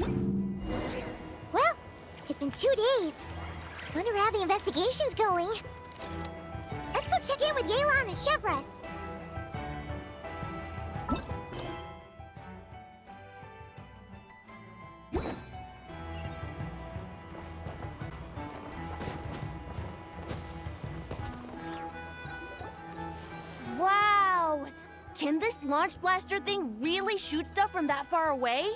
Well, it's been 2 days. Wonder how the investigation's going. Let's go check in with Yelan and Chevres. Wow! Can this launch blaster thing really shoot stuff from that far away?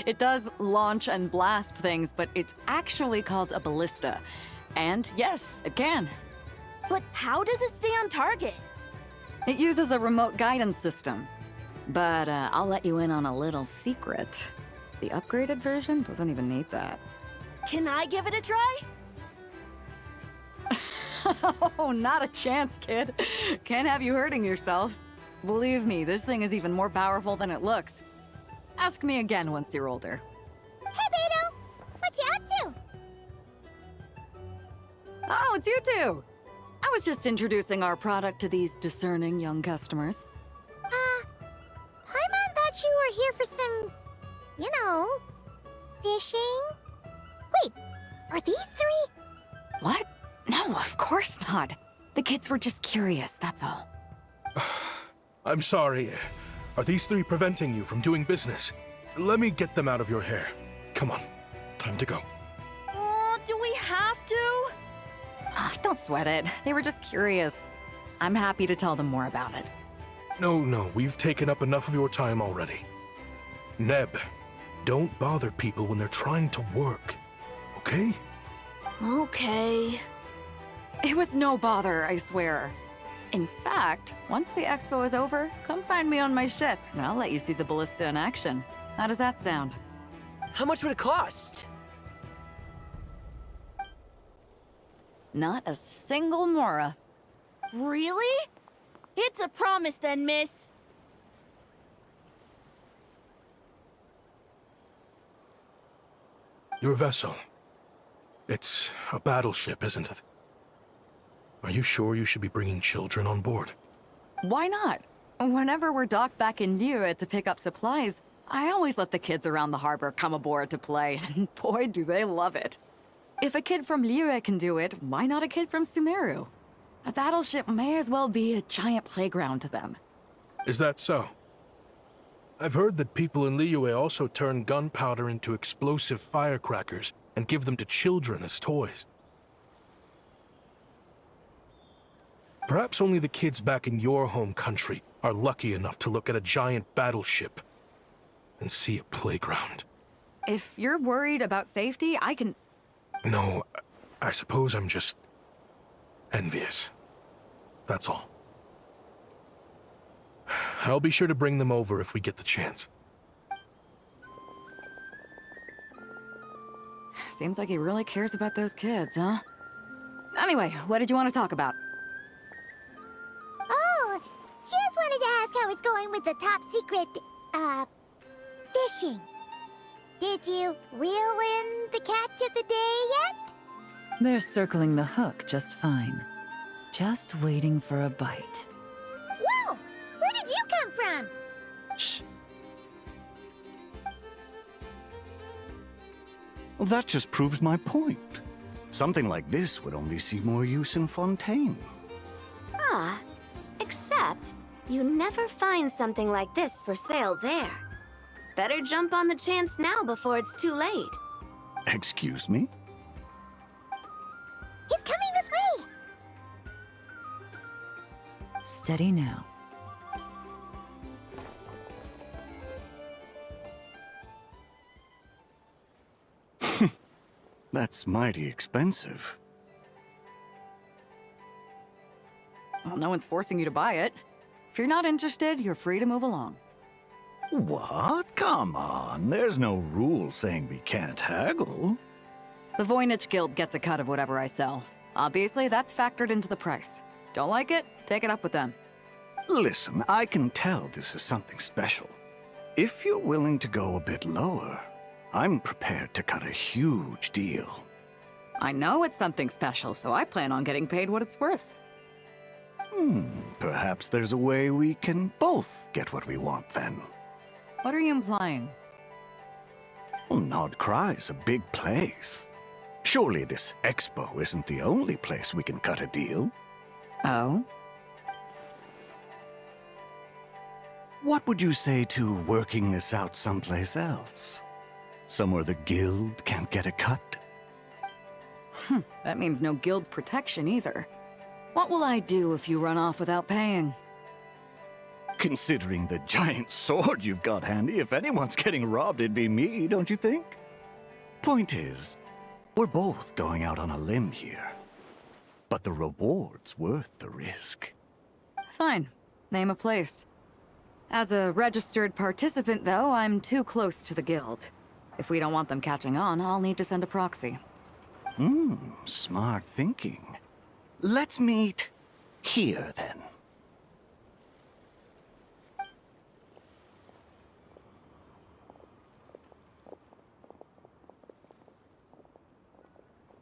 It does launch and blast things, but it's actually called a ballista. And yes, it can. But how does it stay on target? It uses a remote guidance system. But I'll let you in on a little secret. The upgraded version doesn't even need that. Can I give it a try? Oh, not a chance, kid. Can't have you hurting yourself. Believe me, this thing is even more powerful than it looks. Ask me again once you're older. Hey, Beto! What you up to? Oh, it's you two! I was just introducing our product to these discerning young customers. Paimon thought you were here for some, you know, fishing. Wait, are these 3? What? No, of course not. The kids were just curious, that's all. I'm sorry. Are these 3 preventing you from doing business? Let me get them out of your hair. Come on, time to go. Oh, do we have to? Don't sweat it. They were just curious. I'm happy to tell them more about it. No, we've taken up enough of your time already. Neb, don't bother people when they're trying to work, okay? Okay. It was no bother, I swear. In fact, once the expo is over, come find me on my ship, and I'll let you see the ballista in action. How does that sound? How much would it cost? Not a single mora. Really? It's a promise then, miss. Your vessel. It's a battleship, isn't it? Are you sure you should be bringing children on board? Why not? Whenever we're docked back in Liyue to pick up supplies, I always let the kids around the harbor come aboard to play, and boy, do they love it. If a kid from Liyue can do it, why not a kid from Sumeru? A battleship may as well be a giant playground to them. Is that so? I've heard that people in Liyue also turn gunpowder into explosive firecrackers and give them to children as toys. Perhaps only the kids back in your home country are lucky enough to look at a giant battleship and see a playground. If you're worried about safety, I can... No, I suppose I'm just envious. That's all. I'll be sure to bring them over if we get the chance. Seems like he really cares about those kids, huh? Anyway, what did you want to talk about? Oh, just wanted to ask how it's going with the top secret, fishing. Did you reel in the catch of the day yet? They're circling the hook just fine. Just waiting for a bite. Whoa! Where did you come from? Shh. Well, that just proves my point. Something like this would only see more use in Fontaine. Ah, except you never find something like this for sale there. Better jump on the chance now before it's too late. Excuse me? He's coming this way! Steady now. That's mighty expensive. Well, no one's forcing you to buy it. If you're not interested, you're free to move along. What? Come on, there's no rule saying we can't haggle. The Voynich Guild gets a cut of whatever I sell. Obviously, that's factored into the price. Don't like it? Take it up with them. Listen, I can tell this is something special. If you're willing to go a bit lower, I'm prepared to cut a huge deal. I know it's something special, so I plan on getting paid what it's worth. Perhaps there's a way we can both get what we want then. What are you implying? Well, Nod Cry's a big place. Surely this expo isn't the only place we can cut a deal. Oh? What would you say to working this out someplace else? Somewhere the guild can't get a cut? That means no guild protection either. What will I do if you run off without paying? Considering the giant sword you've got handy, if anyone's getting robbed, it'd be me, don't you think? Point is, we're both going out on a limb here. But the reward's worth the risk. Fine. Name a place. As a registered participant, though, I'm too close to the guild. If we don't want them catching on, I'll need to send a proxy. Smart thinking. Let's meet here, then.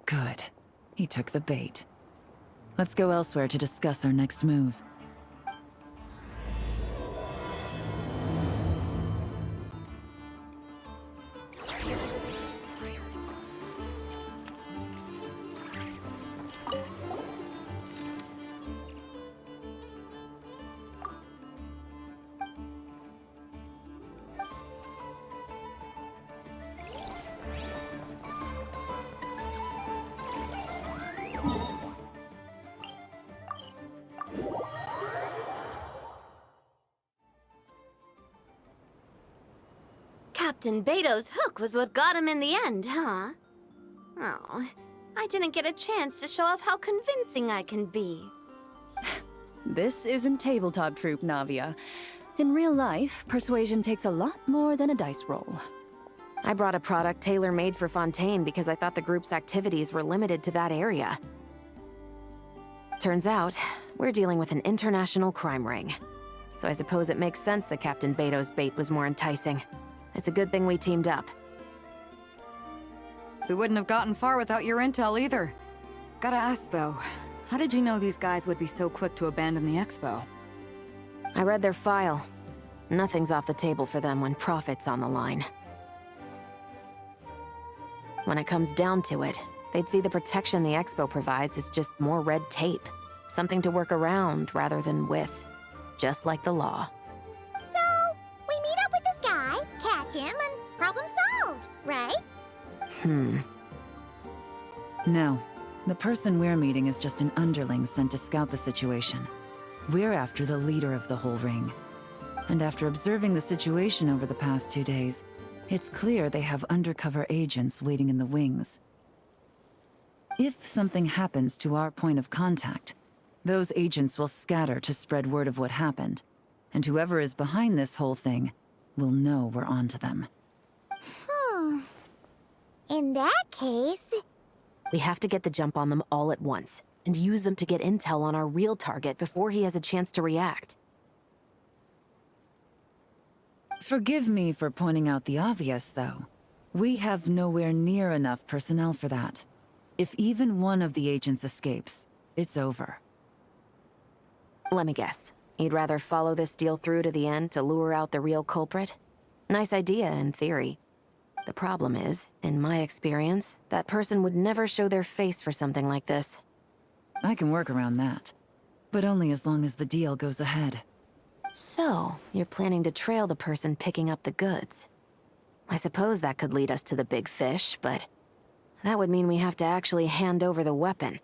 Good. He took the bait. Let's go elsewhere to discuss our next move. Captain Beto's hook was what got him in the end, huh? Oh, I didn't get a chance to show off how convincing I can be. This isn't tabletop troop, Navia. In real life, persuasion takes a lot more than a dice roll. I brought a product tailor-made for Fontaine because I thought the group's activities were limited to that area. Turns out, we're dealing with an international crime ring. So I suppose it makes sense that Captain Beto's bait was more enticing. It's a good thing we teamed up. We wouldn't have gotten far without your intel either. Gotta ask, though, how did you know these guys would be so quick to abandon the expo? I read their file. Nothing's off the table for them when profit's on the line. When it comes down to it, they'd see the protection the expo provides as just more red tape. Something to work around rather than with. Just like the law. So, we meet up with this guy, catch him, and problem solved, right? No. The person we're meeting is just an underling sent to scout the situation. We're after the leader of the whole ring. And after observing the situation over the past 2 days, it's clear they have undercover agents waiting in the wings. If something happens to our point of contact, those agents will scatter to spread word of what happened, and whoever is behind this whole thing will know we're onto them. In that case... We have to get the jump on them all at once, and use them to get intel on our real target before he has a chance to react. Forgive me for pointing out the obvious, though. We have nowhere near enough personnel for that. If even one of the agents escapes, it's over. Let me guess. You'd rather follow this deal through to the end to lure out the real culprit? Nice idea, in theory. The problem is, in my experience, that person would never show their face for something like this. I can work around that. But only as long as the deal goes ahead. So, you're planning to trail the person picking up the goods. I suppose that could lead us to the big fish, but... that would mean we have to actually hand over the weapon.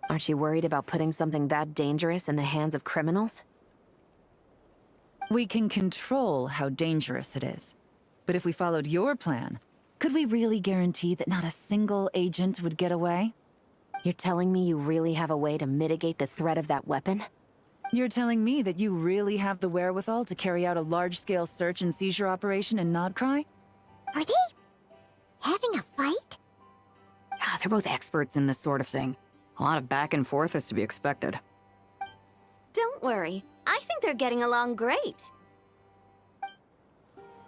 Aren't you worried about putting something that dangerous in the hands of criminals? We can control how dangerous it is. But if we followed your plan, could we really guarantee that not a single agent would get away? You're telling me you really have a way to mitigate the threat of that weapon? You're telling me that you really have the wherewithal to carry out a large-scale search and seizure operation in Nodcry? Are they... having a fight? They're both experts in this sort of thing. A lot of back and forth is to be expected. Don't worry. I think they're getting along great.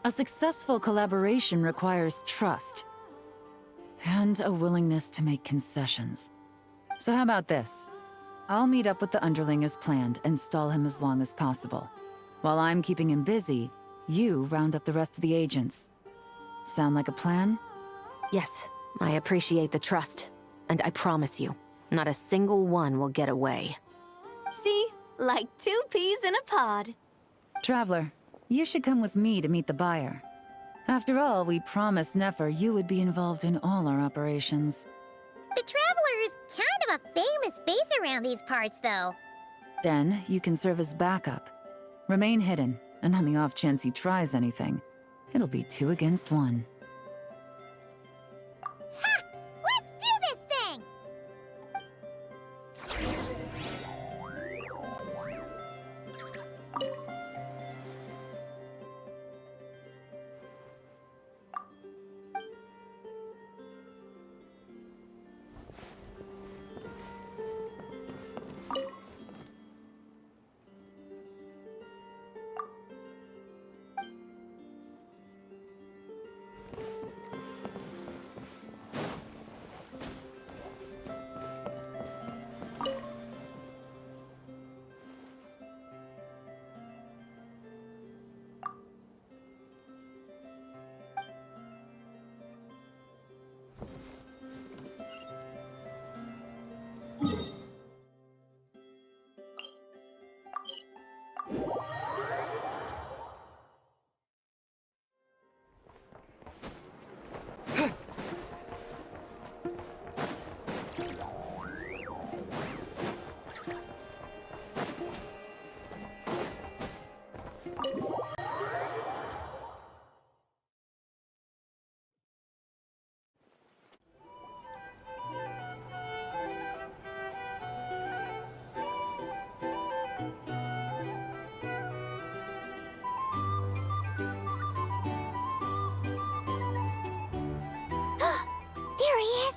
A successful collaboration requires trust. And a willingness to make concessions. So how about this? I'll meet up with the underling as planned and stall him as long as possible. While I'm keeping him busy, you round up the rest of the agents. Sound like a plan? Yes, I appreciate the trust. And I promise you, not a single one will get away. See? Like 2 peas in a pod. Traveler, you should come with me to meet the buyer. After all, we promised Nefer you would be involved in all our operations. The Traveler is kind of a famous face around these parts, though. Then, you can serve as backup. Remain hidden, and on the off chance he tries anything, it'll be 2 against 1. Ha! Let's do this thing! There he is!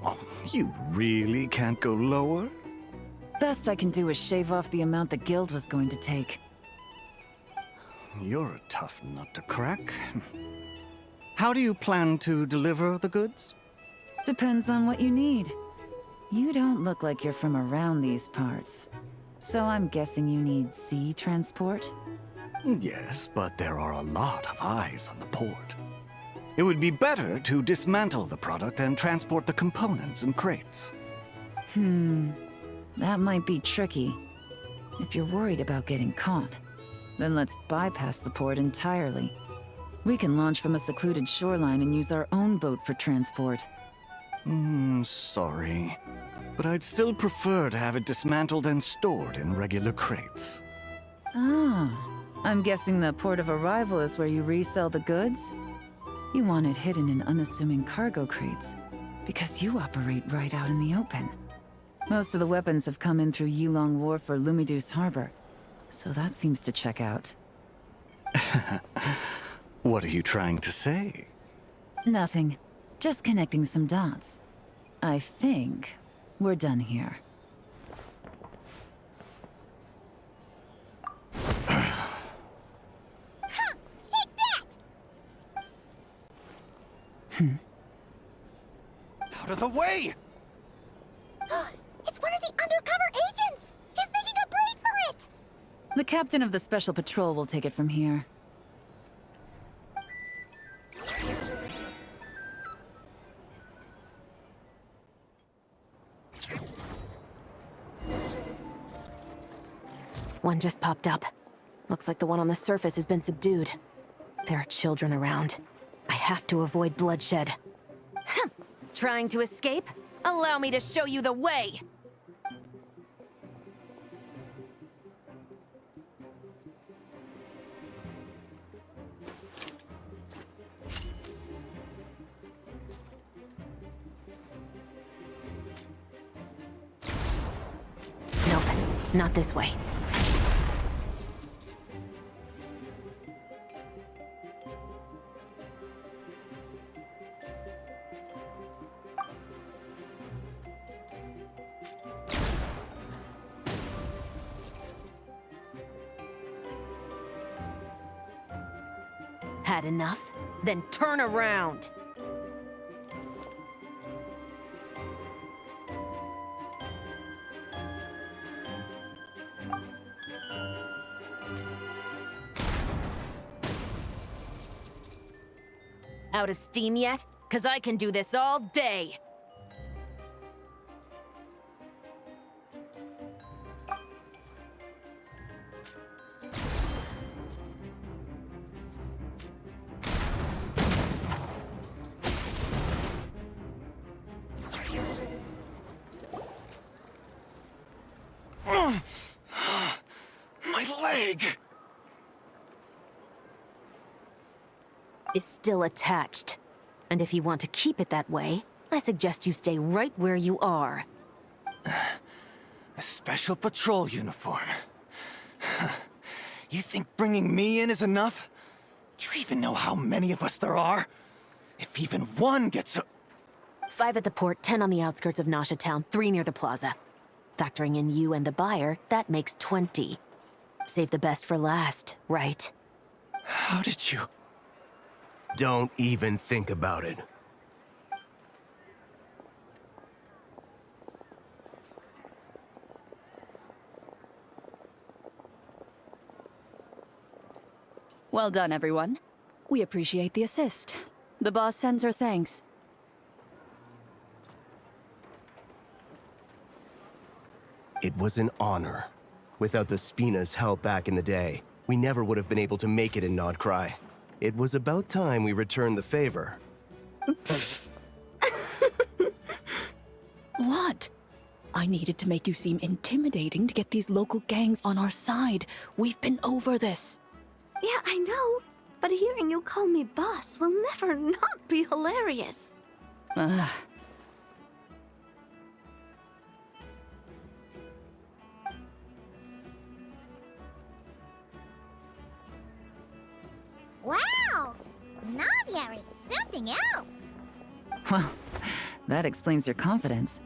Oh, you really can't go lower? Best I can do is shave off the amount the guild was going to take. You're a tough nut to crack. How do you plan to deliver the goods? Depends on what you need. You don't look like you're from around these parts. So I'm guessing you need sea transport? Yes, but there are a lot of eyes on the port. It would be better to dismantle the product and transport the components in crates. That might be tricky. If you're worried about getting caught, then let's bypass the port entirely. We can launch from a secluded shoreline and use our own boat for transport. Sorry. But I'd still prefer to have it dismantled and stored in regular crates. Ah, I'm guessing the port of arrival is where you resell the goods? You want it hidden in unassuming cargo crates, because you operate right out in the open. Most of the weapons have come in through Yilong Wharf or Lumiduce Harbor, so that seems to check out. What are you trying to say? Nothing. Just connecting some dots. I think we're done here. Take that! Out of the way! It's one of the undercover agents! He's making a break for it! The captain of the Special Patrol will take it from here. One just popped up. Looks like the one on the surface has been subdued. There are children around. I have to avoid bloodshed. Trying to escape? Allow me to show you the way! Nope, not this way. Had enough? Then turn around! Out of steam yet? 'Cause I can do this all day! My leg! Is still attached. And if you want to keep it that way, I suggest you stay right where you are. A special patrol uniform. You think bringing me in is enough? Do you even know how many of us there are? If even one gets a... 5 at the port, 10 on the outskirts of Nasha Town, 3 near the plaza. Factoring in you and the buyer, that makes 20. Save the best for last, right? How did you... Don't even think about it. Well done, everyone. We appreciate the assist. The boss sends her thanks. It was an honor. Without the Spina's help back in the day, we never would have been able to make it in Nodcry. It was about time we returned the favor. What? I needed to make you seem intimidating to get these local gangs on our side. We've been over this. Yeah, I know. But hearing you call me boss will never not be hilarious. Ugh. Wow! Navia is something else! Well, that explains your confidence.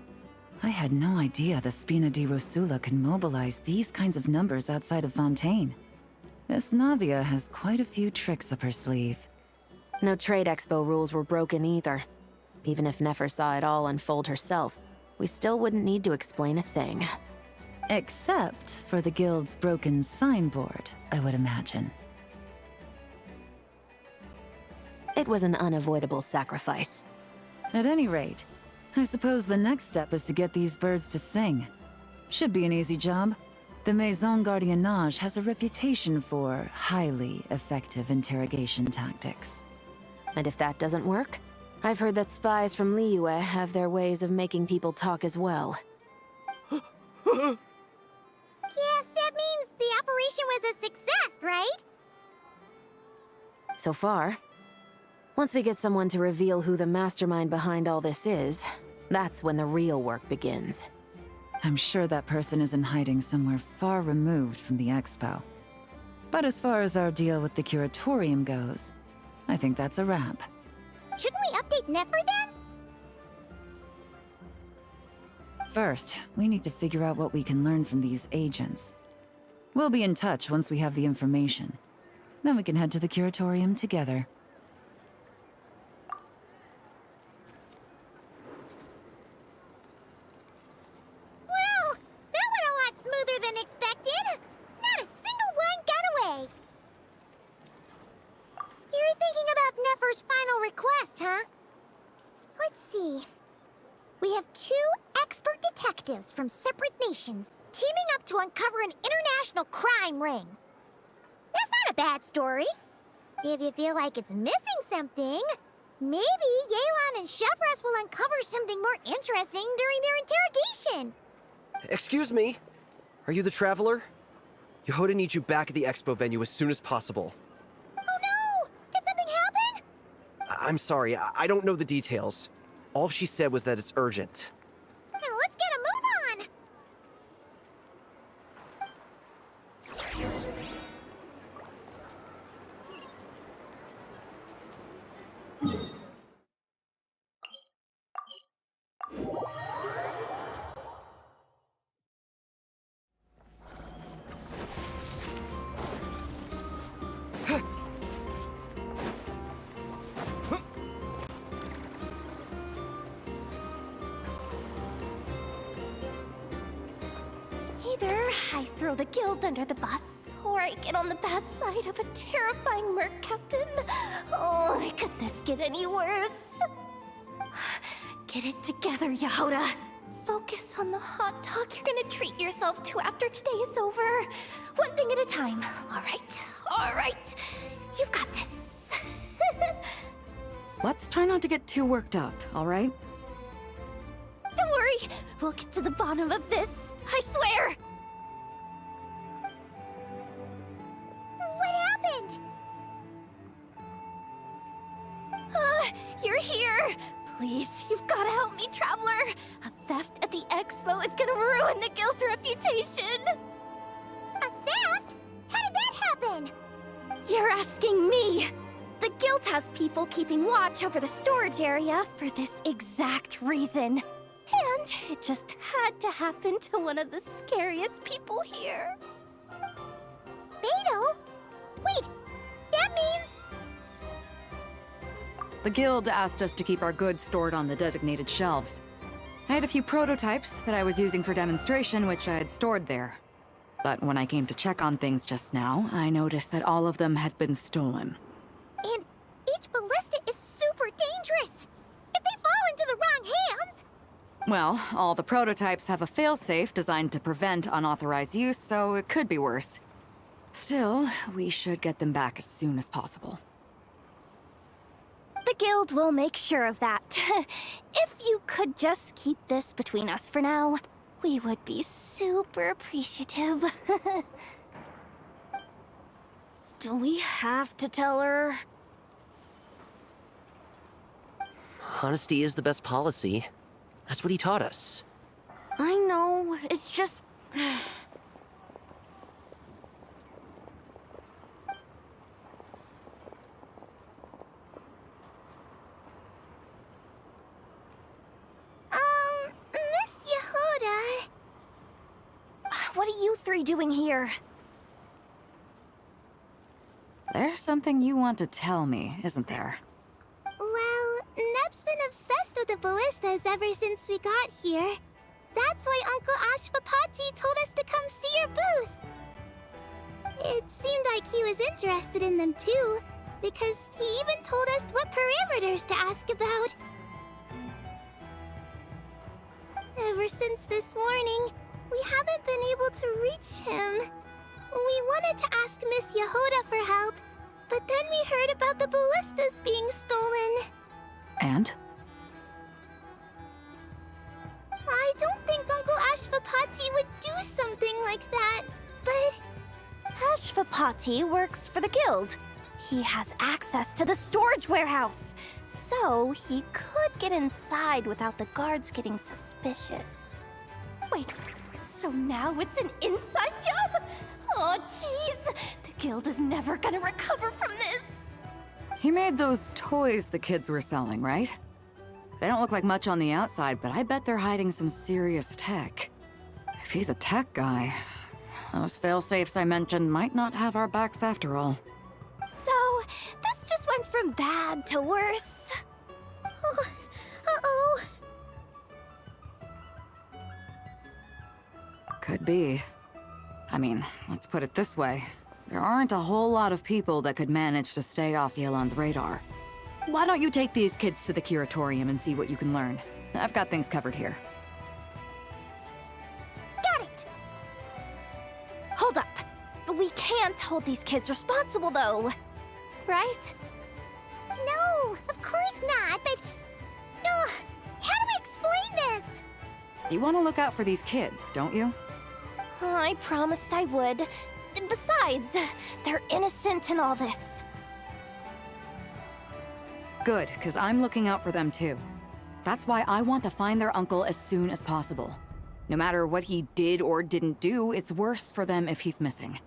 I had no idea the Spina di Rosula could mobilize these kinds of numbers outside of Fontaine. This Navia has quite a few tricks up her sleeve. No trade expo rules were broken either. Even if Nefer saw it all unfold herself, we still wouldn't need to explain a thing. Except for the guild's broken signboard, I would imagine. It was an unavoidable sacrifice. At any rate, I suppose the next step is to get these birds to sing. Should be an easy job. The Maison Gardiennage has a reputation for highly effective interrogation tactics. And if that doesn't work, I've heard that spies from Liyue have their ways of making people talk as well. Yes, that means the operation was a success, right? So far. Once we get someone to reveal who the mastermind behind all this is, that's when the real work begins. I'm sure that person is in hiding somewhere far removed from the expo. But as far as our deal with the curatorium goes, I think that's a wrap. Shouldn't we update Nefer then? First, we need to figure out what we can learn from these agents. We'll be in touch once we have the information. Then we can head to the curatorium together. Well, that went a lot smoother than expected. Not a single one got away. You're thinking about Nefer's final request, huh? Let's see. We have 2 expert detectives from separate nations teaming up to uncover an international crime ring. That's not a bad story. If you feel like it's missing something, maybe Yelan and Chevros will uncover something more interesting during their interrogation. Excuse me? Are you the Traveler? Yehoda needs you back at the expo venue as soon as possible. Oh no! Did something happen? I'm sorry, I don't know the details. All she said was that it's urgent. Then let's get a move on! Either I throw the guild under the bus, before I get on the bad side of a terrifying merc captain. Oh, could this get any worse? Get it together, Yehoda. Focus on the hot dog you're gonna treat yourself to after today is over. One thing at a time. All right. You've got this. Let's try not to get too worked up, all right? Don't worry. We'll get to the bottom of this. I swear. What happened? You're here. Please, you've got to help me, Traveler. A theft at the expo is gonna ruin the guild's reputation. A theft? How did that happen? You're asking me. The guild has people keeping watch over the storage area for this exact reason. And it just had to happen to one of the scariest people here. Beto? Wait, that means... The guild asked us to keep our goods stored on the designated shelves. I had a few prototypes that I was using for demonstration, which I had stored there. But when I came to check on things just now, I noticed that all of them had been stolen. And each ballista is super dangerous. If they fall into the wrong hands... Well, all the prototypes have a failsafe designed to prevent unauthorized use, so it could be worse. Still, we should get them back as soon as possible. The guild will make sure of that. If you could just keep this between us for now, we would be super appreciative. Do we have to tell her? Honesty is the best policy. That's what he taught us. I know, it's just... Miss Yehoda... What are you three doing here? There's something you want to tell me, isn't there? Well, Neb's been obsessed with the ballistas ever since we got here. That's why Uncle Ashvapati told us to come see your booth. It seemed like he was interested in them too, because he even told us what parameters to ask about. Ever since this morning, we haven't been able to reach him. We wanted to ask Miss Yehoda for help, but then we heard about the ballistas being stolen. And? I don't think Uncle Ashvapati would do something like that, but... Ashvapati works for the guild. He has access to the storage warehouse, so he could get inside without the guards getting suspicious. Wait, so now it's an inside job? Oh, jeez! The guild is never gonna recover from this! He made those toys the kids were selling, right? They don't look like much on the outside, but I bet they're hiding some serious tech. If he's a tech guy, those failsafes I mentioned might not have our backs after all. So, this just went from bad to worse. Oh, uh-oh. Could be. I mean, let's put it this way. There aren't a whole lot of people that could manage to stay off Yelan's radar. Why don't you take these kids to the curatorium and see what you can learn? I've got things covered here. Got it! Hold up. We can't hold these kids responsible, though. Right? No, of course not, but... how do we explain this? You want to look out for these kids, don't you? I promised I would. Besides, they're innocent in all this. Good, because I'm looking out for them too. That's why I want to find their uncle as soon as possible. No matter what he did or didn't do, it's worse for them if he's missing.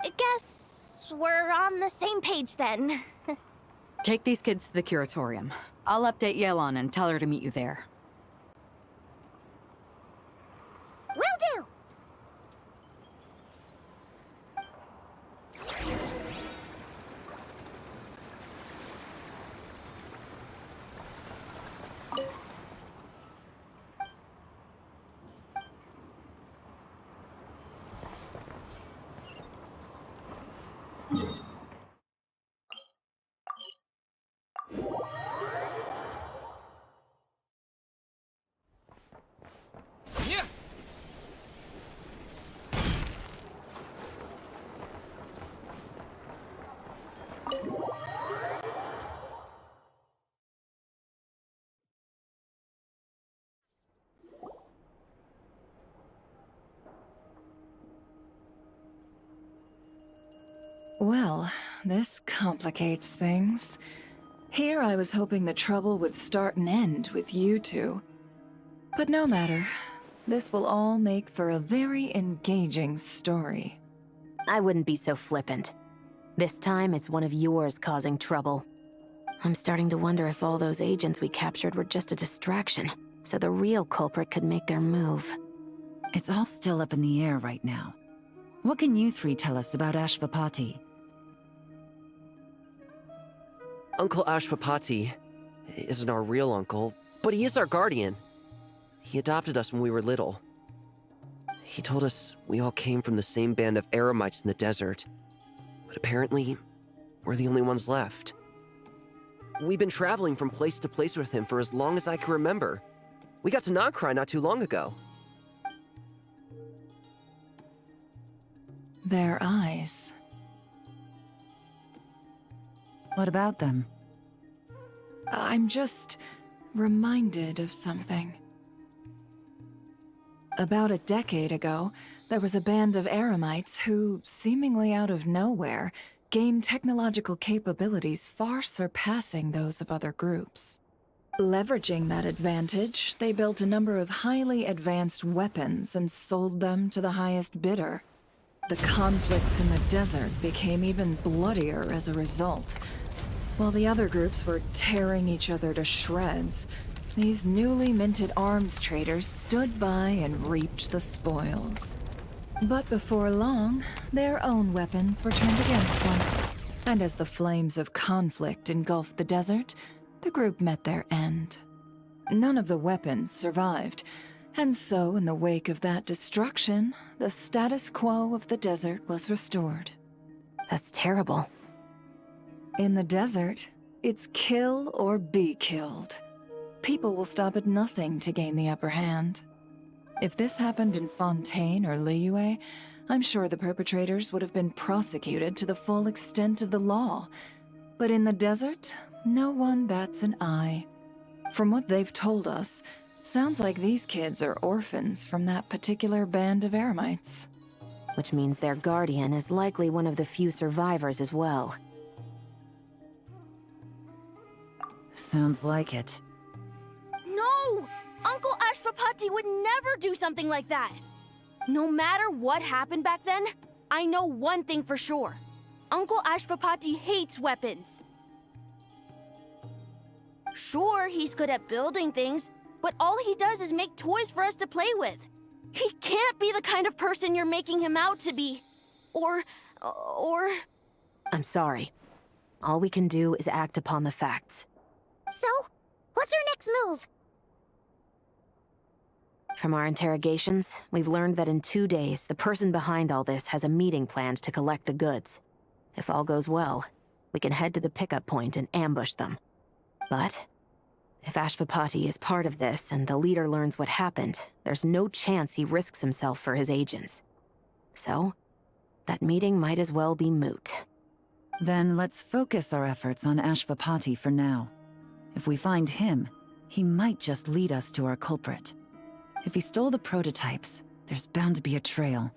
I guess we're on the same page then. Take these kids to the curatorium. I'll update Yelan and tell her to meet you there. Will do! Well, this complicates things. Here I was hoping the trouble would start and end with you two. But no matter. This will all make for a very engaging story. I wouldn't be so flippant. This time, it's one of yours causing trouble. I'm starting to wonder if all those agents we captured were just a distraction, so the real culprit could make their move. It's all still up in the air right now. What can you three tell us about Ashvapati? Uncle Ashvapati isn't our real uncle, but he is our guardian. He adopted us when we were little. He told us we all came from the same band of eremites in the desert, but apparently, we're the only ones left. We've been traveling from place to place with him for as long as I can remember. We got to Nagcry not too long ago. Their eyes. What about them? I'm just reminded of something. About a decade ago, there was a band of eremites who, seemingly out of nowhere, gained technological capabilities far surpassing those of other groups. Leveraging that advantage, they built a number of highly advanced weapons and sold them to the highest bidder. The conflicts in the desert became even bloodier as a result. While the other groups were tearing each other to shreds, these newly minted arms traders stood by and reaped the spoils. But before long, their own weapons were turned against them. And as the flames of conflict engulfed the desert, the group met their end. None of the weapons survived, and so in the wake of that destruction, the status quo of the desert was restored. That's terrible. In the desert, it's kill or be killed. People will stop at nothing to gain the upper hand. If this happened in Fontaine or Liyue, I'm sure the perpetrators would have been prosecuted to the full extent of the law. But in the desert, no one bats an eye. From what they've told us, sounds like these kids are orphans from that particular band of eremites. Which means their guardian is likely one of the few survivors as well. Sounds like it. No! Uncle Ashvapati would never do something like that! No matter what happened back then, I know one thing for sure. Uncle Ashvapati hates weapons. Sure, he's good at building things, but all he does is make toys for us to play with. He can't be the kind of person you're making him out to be. Or... I'm sorry. All we can do is act upon the facts. So, what's our next move? From our interrogations, we've learned that in 2 days, the person behind all this has a meeting planned to collect the goods. If all goes well, we can head to the pickup point and ambush them. But if Ashvapati is part of this and the leader learns what happened, there's no chance he risks himself for his agents. So, that meeting might as well be moot. Then let's focus our efforts on Ashvapati for now. If we find him, he might just lead us to our culprit. If he stole the prototypes, there's bound to be a trail.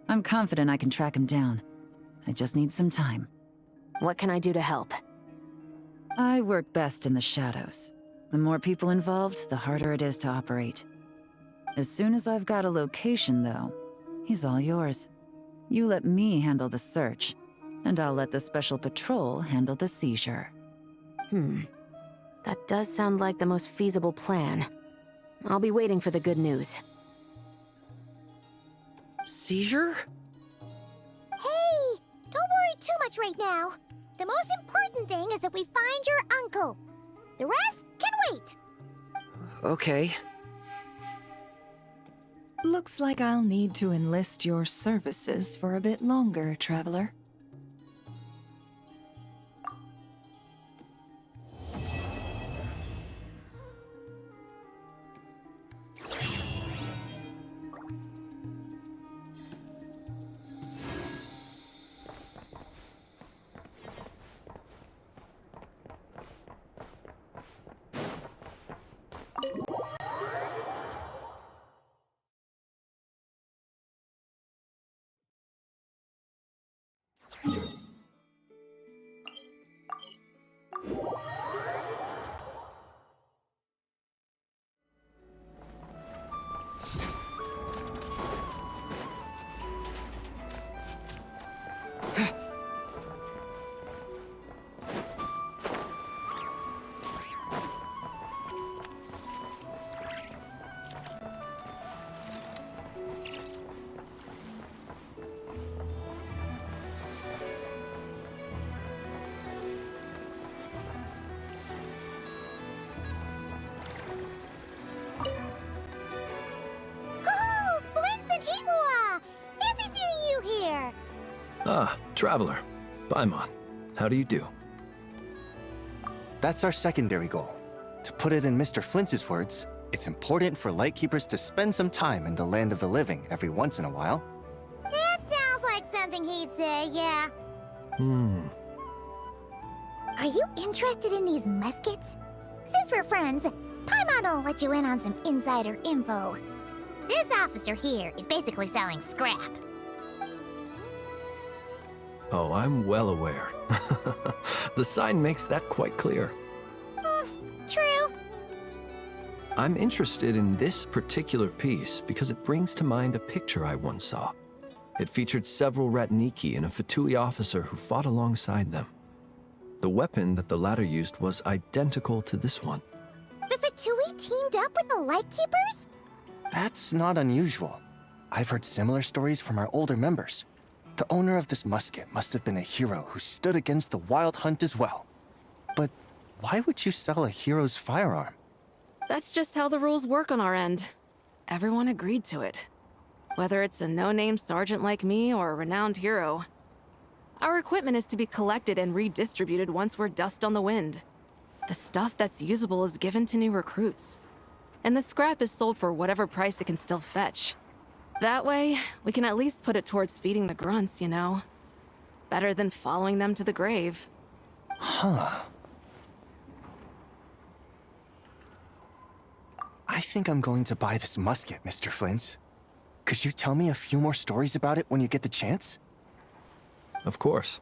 I'm confident I can track him down. I just need some time. What can I do to help? I work best in the shadows. The more people involved, the harder it is to operate. As soon as I've got a location, though, he's all yours. You let me handle the search, and I'll let the Special Patrol handle the seizure. That does sound like the most feasible plan. I'll be waiting for the good news. Seizure? Hey! Don't worry too much right now. The most important thing is that we find your uncle. The rest can wait. Okay. Looks like I'll need to enlist your services for a bit longer, Traveler. Ah, Traveler. Paimon. How do you do? That's our secondary goal. To put it in Mr. Flintz's words, it's important for Lightkeepers to spend some time in the land of the living every once in a while. That sounds like something he'd say, yeah. Are you interested in these muskets? Since we're friends, Paimon will let you in on some insider info. This officer here is basically selling scrap. Oh, I'm well aware. The sign makes that quite clear. True. I'm interested in this particular piece because it brings to mind a picture I once saw. It featured several Ratniki and a Fatui officer who fought alongside them. The weapon that the latter used was identical to this one. The Fatui teamed up with the Lightkeepers? That's not unusual. I've heard similar stories from our older members. The owner of this musket must have been a hero who stood against the Wild Hunt as well. But why would you sell a hero's firearm? That's just how the rules work on our end. Everyone agreed to it. Whether it's a no-name sergeant like me or a renowned hero. Our equipment is to be collected and redistributed once we're dust on the wind. The stuff that's usable is given to new recruits. And the scrap is sold for whatever price it can still fetch. That way, we can at least put it towards feeding the grunts, you know? Better than following them to the grave. Huh. I think I'm going to buy this musket, Mr. Flintz. Could you tell me a few more stories about it when you get the chance? Of course.